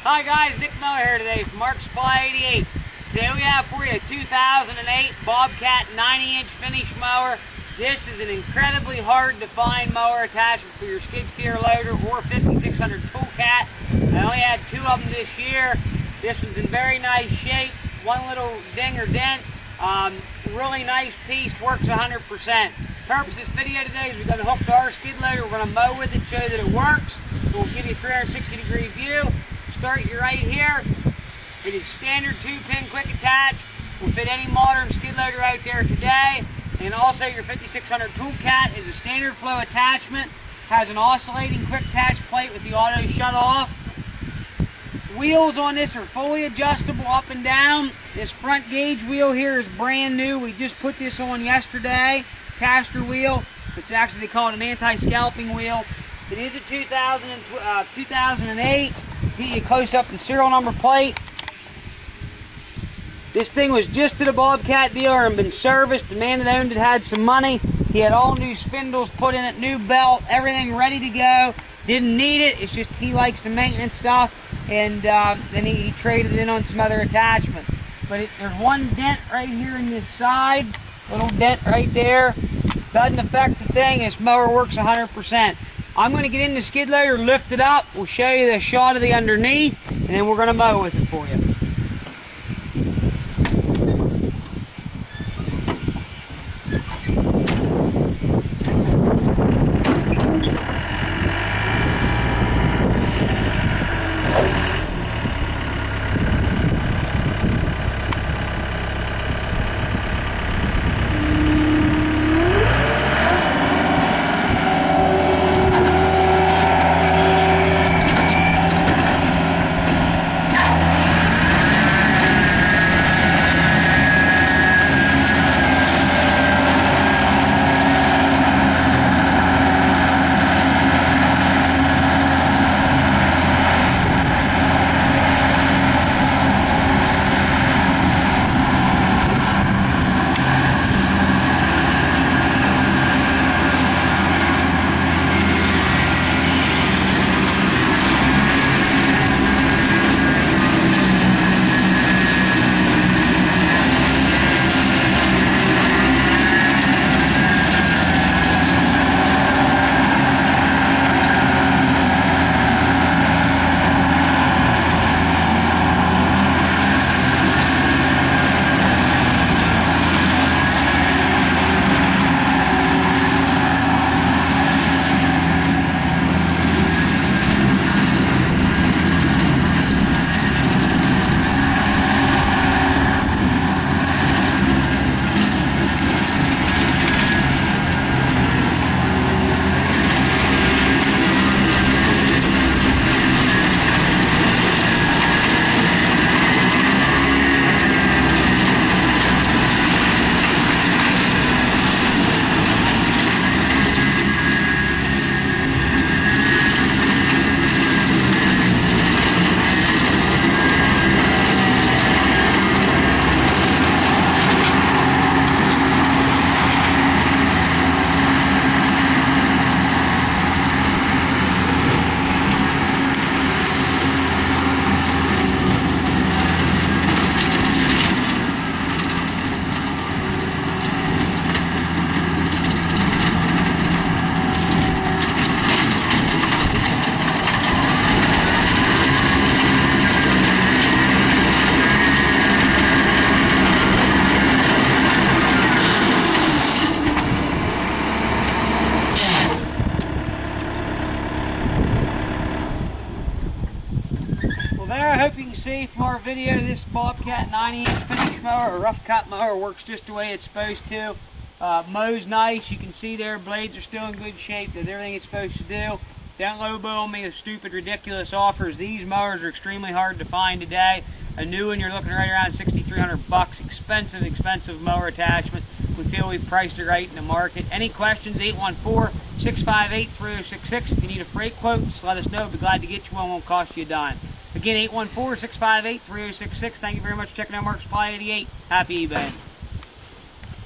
Hi guys, Nick Mower here today from Mark Supply 88. Today we have for you a 2008 Bobcat 90-inch finish mower. This is an incredibly hard to find mower attachment for your skid steer loader or 5600 Toolcat. I only had two of them this year. This one's in very nice shape. One little ding or dent. Really nice piece, works 100%. Purpose of this video today is we're going to hook to our skid loader. We're going to mow with it, show you that it works. So we'll give you a 360-degree view. Start you right here. It is standard 2-pin quick attach. Will fit any modern skid loader out there today. And also your 5600 Toolcat is a standard flow attachment. Has an oscillating quick attach plate with the auto shut off. Wheels on this are fully adjustable up and down. This front gauge wheel here is brand new. We just put this on yesterday. Caster wheel. It's actually, they call it an anti-scalping wheel. It is a 2008. Get you close up the serial number plate. This thing was just at a Bobcat dealer and been serviced. The man that owned it had some money. He had all new spindles put in it, new belt, everything ready to go. Didn't need it. It's just he likes the maintenance stuff, and then he traded it in on some other attachments. But there's one dent right here in this side, little dent right there. Doesn't affect the thing. This mower works 100%. I'm going to get in the skid loader, lift it up. We'll show you the shot of the underneath, and then we're going to mow with it for you. There, I hope you can see from our video this Bobcat 90-inch finish mower, or rough cut mower, works just the way it's supposed to. Mows nice. You can see there, blades are still in good shape, does everything it's supposed to do. Don't lowball me with stupid, ridiculous offers. These mowers are extremely hard to find today. A new one, you're looking right around $6,300. Expensive mower attachment. We feel we've priced it right in the market. Any questions? 814-658-3066. If you need a freight quote, just let us know. We'll be glad to get you one. Won't cost you a dime. Again, 814-658-3066. Thank you very much for checking out Mark Supply 88. Happy eBay.